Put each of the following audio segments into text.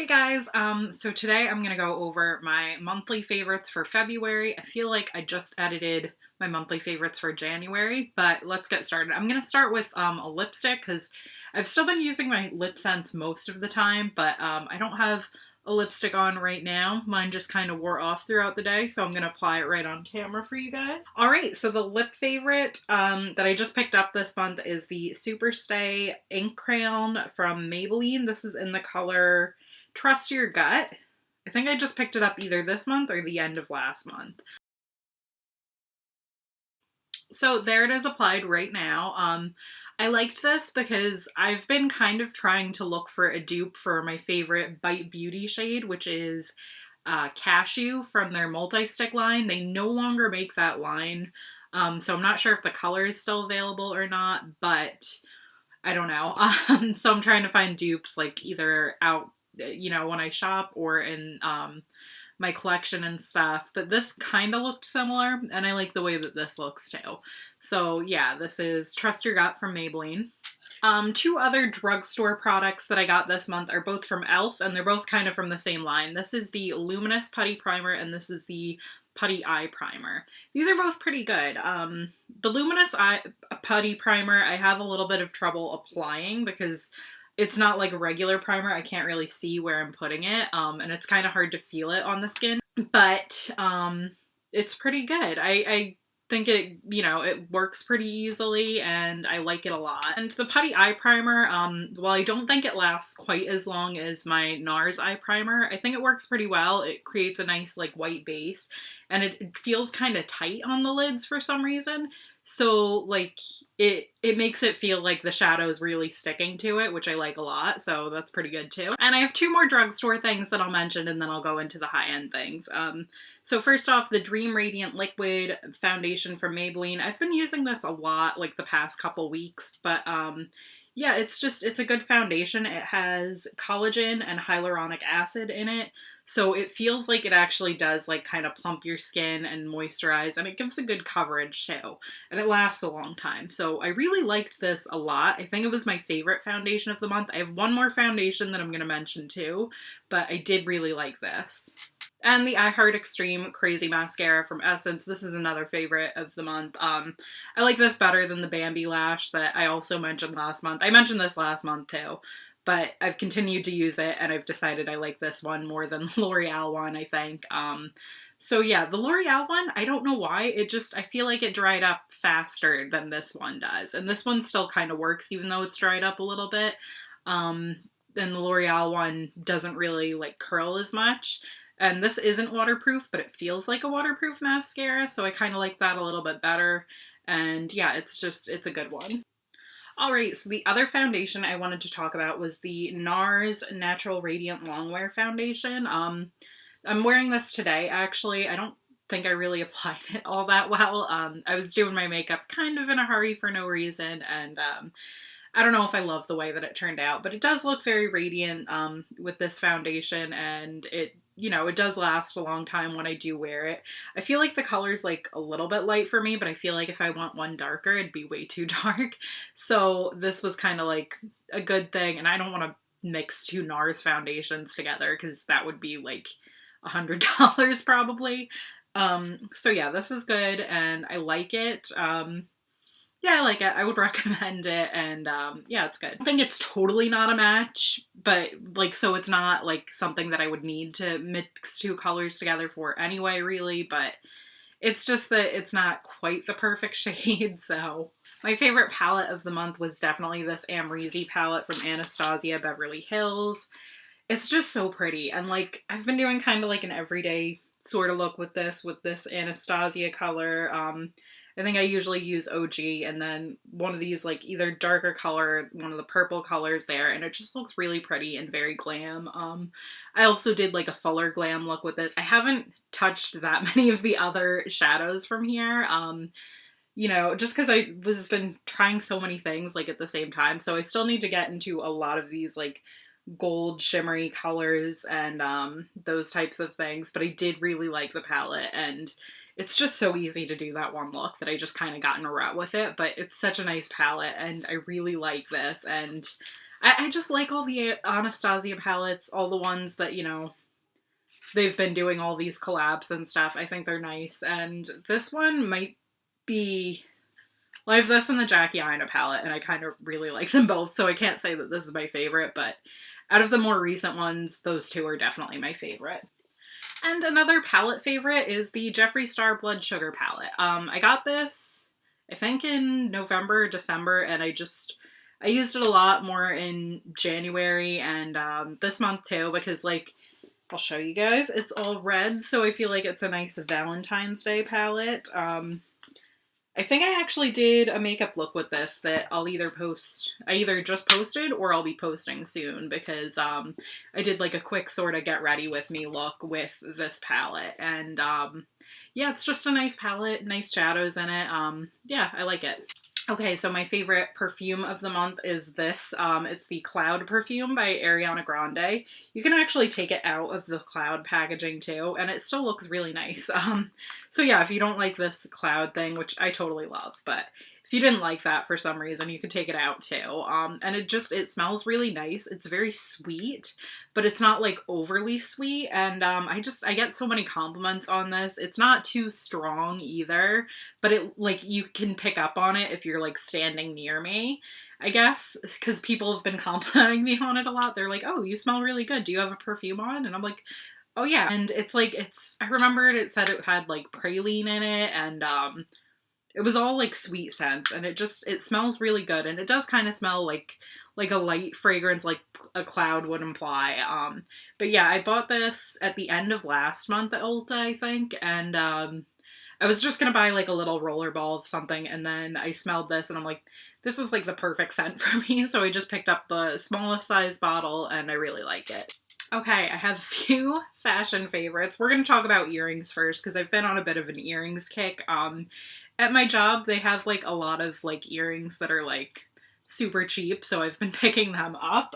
Hey guys, so today I'm gonna go over my monthly favorites for February. I feel like I just edited my monthly favorites for January, but let's get started. I'm gonna start with a lipstick because I've still been using my lip sense most of the time, but I don't have a lipstick on right now. Mine just kind of wore off throughout the day, so I'm gonna apply it right on camera for you guys. All right, so the lip favorite that I just picked up this month is the Superstay Ink Crayon from Maybelline. This is in the color Trust Your Gut. I think I just picked it up either this month or the end of last month. So there it is applied right now. I liked this because I've been kind of trying to look for a dupe for my favorite Bite Beauty shade, which is Cashew from their multi-stick line. They no longer make that line, so I'm not sure if the color is still available or not, but I don't know. So I'm trying to find dupes like either out when I shop or in my collection and stuff. But this kind of looked similar, and I like the way that this looks too. So yeah, this is Trust Your Gut from Maybelline. Two other drugstore products that I got this month are both from e.l.f. and they're both kind of from the same line. This is the Luminous Putty Primer and this is the Putty Eye Primer. These are both pretty good. The Luminous Putty Primer I have a little bit of trouble applying because it's not like a regular primer. I can't really see where I'm putting it, and it's kind of hard to feel it on the skin, but it's pretty good. I think it works pretty easily and I like it a lot. And the Putty Eye Primer, while I don't think it lasts quite as long as my NARS eye primer, I think it works pretty well. It creates a nice like white base and it feels kind of tight on the lids for some reason. So like it makes it feel like the shadow is really sticking to it, which I like a lot. So that's pretty good too. And I have two more drugstore things that I'll mention and then I'll go into the high-end things. So first off, the Dream Radiant Liquid Foundation from Maybelline. I've been using this a lot like the past couple weeks, but yeah, it's a good foundation. It has collagen and hyaluronic acid in it, so it feels like it actually does like kind of plump your skin and moisturize, and it gives a good coverage too, and it lasts a long time. So I really liked this a lot. I think it was my favorite foundation of the month. I have one more foundation that I'm going to mention too, but I did really like this. And the I Heart Extreme Crazy Mascara from Essence. This is another favorite of the month. I like this better than the Bambi Lash that I also mentioned last month. I mentioned this last month too, but I've continued to use it and I've decided I like this one more than the L'Oreal one, I think. So yeah, the L'Oreal one, I don't know why. I feel like it dried up faster than this one does. And this one still kind of works even though it's dried up a little bit. And the L'Oreal one doesn't really like curl as much. And this isn't waterproof, but it feels like a waterproof mascara, so I kind of like that a little bit better. And yeah, it's a good one. Alright, so the other foundation I wanted to talk about was the NARS Natural Radiant Longwear Foundation. I'm wearing this today, actually. I don't think I really applied it all that well. I was doing my makeup kind of in a hurry for no reason, and I don't know if I love the way that it turned out, but it does look very radiant with this foundation, and it does last a long time when I do wear it. I feel like the color's like a little bit light for me, but I feel like if I want one darker, it'd be way too dark. So this was kind of like a good thing, and I don't want to mix two NARS foundations together because that would be like $100 probably. So yeah, this is good, and I like it. Yeah, I like it. I would recommend it, and yeah, it's good. I think it's totally not a match, but like, so it's not like something that I would need to mix two colors together for anyway, really, but it's just that it's not quite the perfect shade, so. My favorite palette of the month was definitely this Amrezy palette from Anastasia Beverly Hills. It's just so pretty, and like, I've been doing kind of like an everyday sort of look with this Anastasia color. I think I usually use OG and then one of these like either darker color, one of the purple colors there, and it just looks really pretty and very glam. I also did like a fuller glam look with this. I haven't touched that many of the other shadows from here, just because I was been trying so many things like at the same time, so I still need to get into a lot of these like gold shimmery colors and those types of things, but I did really like the palette, and it's just so easy to do that one look that I just kind of got in a rut with it, but it's such a nice palette and I really like this, and I just like all the Anastasia palettes, all the ones that, you know, they've been doing all these collabs and stuff. I think they're nice. And this one might be... Well, I have this and the Jackie Aina palette, and I kind of really like them both, so I can't say that this is my favorite, but out of the more recent ones, those two are definitely my favorite. And another palette favorite is the Jeffree Star Blood Sugar palette. I got this, I think, in November or December, and I used it a lot more in January and this month too, because, like, I'll show you guys, it's all red, so I feel like it's a nice Valentine's Day palette. I think I actually did a makeup look with this that I'll either post, I either just posted or I'll be posting soon, because I did like a quick sort of get ready with me look with this palette, and yeah, it's just a nice palette, nice shadows in it. Yeah, I like it. Okay, so my favorite perfume of the month is this. It's the Cloud perfume by Ariana Grande. You can actually take it out of the Cloud packaging too, and it still looks really nice. So yeah, if you don't like this Cloud thing, which I totally love, but if you didn't like that for some reason, you could take it out too. And it smells really nice. It's very sweet, but it's not like overly sweet. And I get so many compliments on this. It's not too strong either, but it, like, you can pick up on it if you're like standing near me, I guess, because people have been complimenting me on it a lot. They're like, oh, you smell really good. Do you have a perfume on? And I'm like, oh yeah. And it's like, I remembered it said it had like praline in it, and it was all like sweet scents, and it smells really good, and it does kind of smell like a light fragrance, like a Cloud would imply. But yeah, I bought this at the end of last month at Ulta, I think, and I was just gonna buy like a little roller ball of something, and then I smelled this, and I'm like, this is like the perfect scent for me, so I just picked up the smallest size bottle, and I really like it. Okay, I have a few fashion favorites. We're going to talk about earrings first, because I've been on a bit of an earrings kick. At my job, they have like a lot of like earrings that are like super cheap, so I've been picking them up.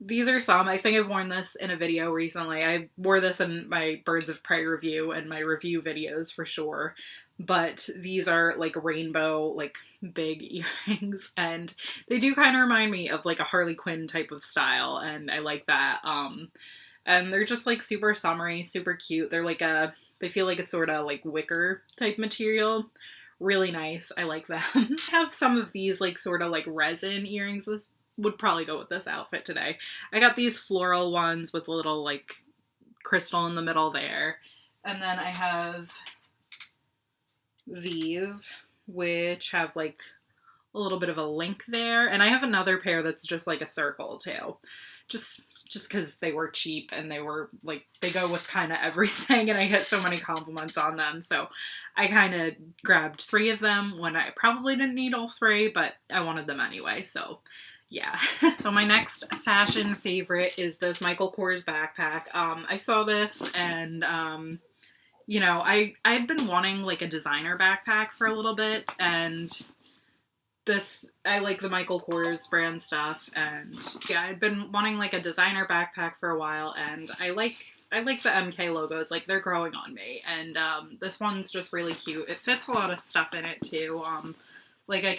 These are some. I think I've worn this in a video recently. I wore this in my Birds of Prey review and my review videos for sure. But these are like rainbow, like big earrings, and they do kind of remind me of like a Harley Quinn type of style, and I like that. And they're just like super summery, super cute. They feel like a sort of like wicker type material. Really nice. I like them. I have some of these like sort of like resin earrings. This would probably go with this outfit today. I got these floral ones with a little like crystal in the middle there. And then I have these, which have like a little bit of a link there. And I have another pair that's just like a circle too. Just because they were cheap, and they were like, they go with kind of everything, and I get so many compliments on them. So I kind of grabbed 3 of them when I probably didn't need all 3, but I wanted them anyway. So yeah. So my next fashion favorite is this Michael Kors backpack. I saw this, and you know, I had been wanting like a designer backpack for a little bit, and I like the Michael Kors brand stuff, and yeah, I'd been wanting like a designer backpack for a while, and I like the MK logos, like they're growing on me, and this one's just really cute. It fits a lot of stuff in it too. Like I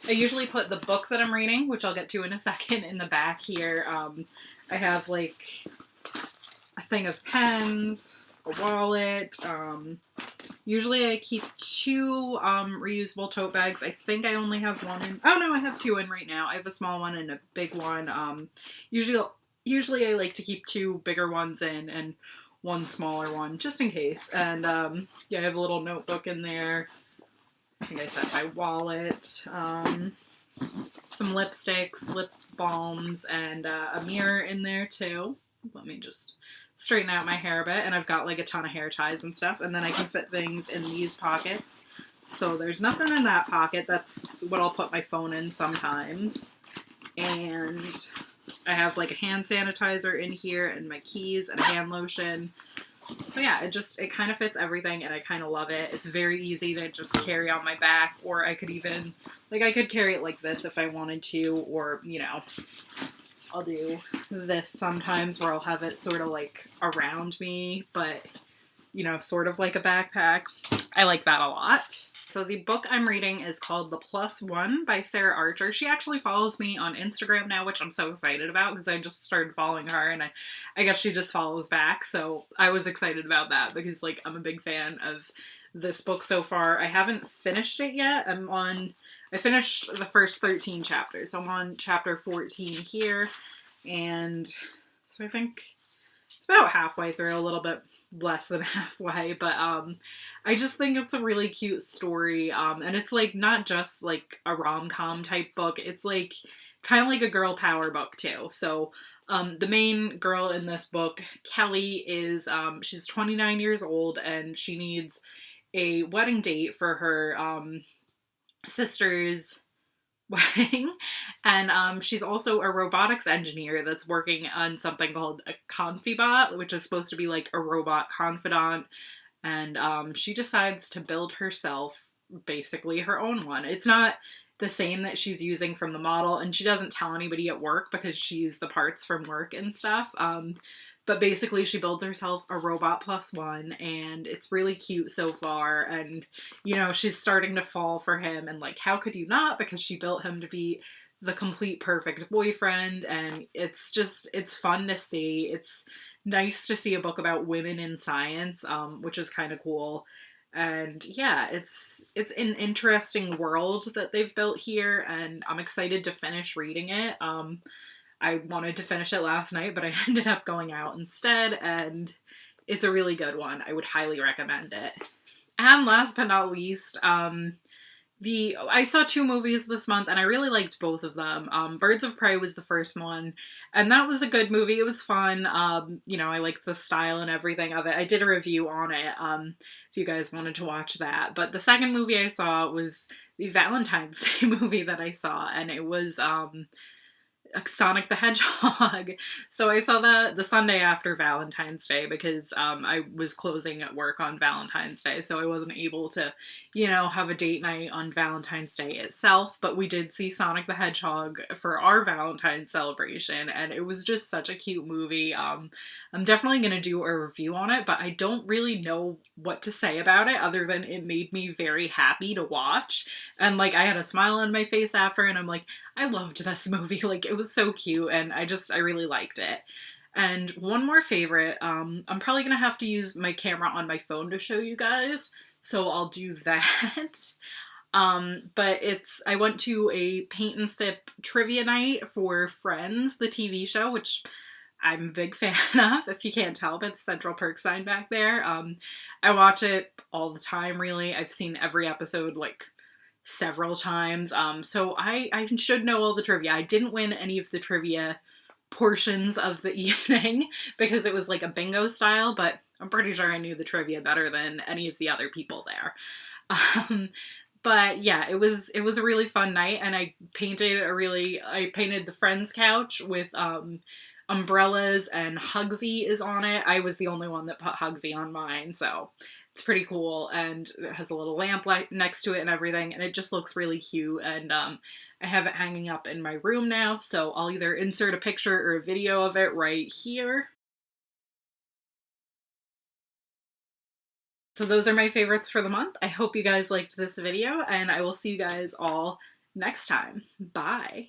usually put the book that I'm reading, which I'll get to in a second, in the back here. I have like a thing of pens, a wallet. Usually I keep 2 reusable tote bags. I think I only have 1 in. Oh no, I have 2 in right now. I have a small one and a big one. Usually I like to keep 2 bigger ones in and 1 smaller one, just in case. And yeah, I have a little notebook in there. I think I said my wallet. Some lipsticks, lip balms, and a mirror in there too. Let me just straighten out my hair a bit, and I've got like a ton of hair ties and stuff, and then I can fit things in these pockets. So there's nothing in that pocket. That's what I'll put my phone in sometimes. And I have like a hand sanitizer in here, and my keys, and a hand lotion. So yeah, it kind of fits everything, and I kind of love it. It's very easy to just carry on my back, or I could even, like, I could carry it like this if I wanted to, or, you know, I'll do this sometimes where I'll have it sort of like around me, but, you know, sort of like a backpack. I like that a lot. So the book I'm reading is called The Plus One by Sarah Archer. She actually follows me on Instagram now, which I'm so excited about because I just started following her, and I guess she just follows back. So I was excited about that because like I'm a big fan of this book so far. I haven't finished it yet. I finished the first 13 chapters. So I'm on chapter 14 here, and so I think it's about halfway through, a little bit less than halfway, but I just think it's a really cute story, and it's like not just like a rom-com type book, it's like kind of like a girl power book too. So the main girl in this book, Kelly, is she's 29 years old, and she needs a wedding date for her sister's wedding, and she's also a robotics engineer that's working on something called a Confibot, which is supposed to be like a robot confidant, and she decides to build herself basically her own one. It's not the same that she's using from the model, and she doesn't tell anybody at work because she used the parts from work and stuff. But basically she builds herself a robot plus one, and it's really cute so far, and you know, she's starting to fall for him, and like how could you not, because she built him to be the complete perfect boyfriend, and it's fun to see. It's nice to see a book about women in science, which is kind of cool. And yeah, it's an interesting world that they've built here, and I'm excited to finish reading it. I wanted to finish it last night, but I ended up going out instead, and it's a really good one. I would highly recommend it. And last but not least, I saw 2 movies this month, and I really liked both of them. Birds of Prey was the first one, and that was a good movie. It was fun. You know, I liked the style and everything of it. I did a review on it, if you guys wanted to watch that. But the second movie I saw was the Valentine's Day movie that I saw, and it was, Sonic the Hedgehog. So I saw that the Sunday after Valentine's Day because I was closing at work on Valentine's Day, so I wasn't able to, you know, have a date night on Valentine's Day itself, but we did see Sonic the Hedgehog for our Valentine's celebration, and it was just such a cute movie. I'm definitely going to do a review on it, but I don't really know what to say about it other than it made me very happy to watch, and like I had a smile on my face after, and I'm like, I loved this movie. Like, it was so cute, and I really liked it. And one more favorite, I'm probably gonna have to use my camera on my phone to show you guys, so I'll do that. But I went to a paint and sip trivia night for Friends, the TV show, which I'm a big fan of, if you can't tell by the Central Perk sign back there. I watch it all the time, really. I've seen every episode, like, several times. So I should know all the trivia. I didn't win any of the trivia portions of the evening because it was like a bingo style, but I'm pretty sure I knew the trivia better than any of the other people there. But yeah, it was a really fun night, and I painted the Friends couch with umbrellas, and Hugsy is on it. I was the only one that put Hugsy on mine, so it's pretty cool, and it has a little lamp light next to it and everything, and it just looks really cute, and I have it hanging up in my room now, so I'll either insert a picture or a video of it right here. So those are my favorites for the month. I hope you guys liked this video, and I will see you guys all next time. Bye!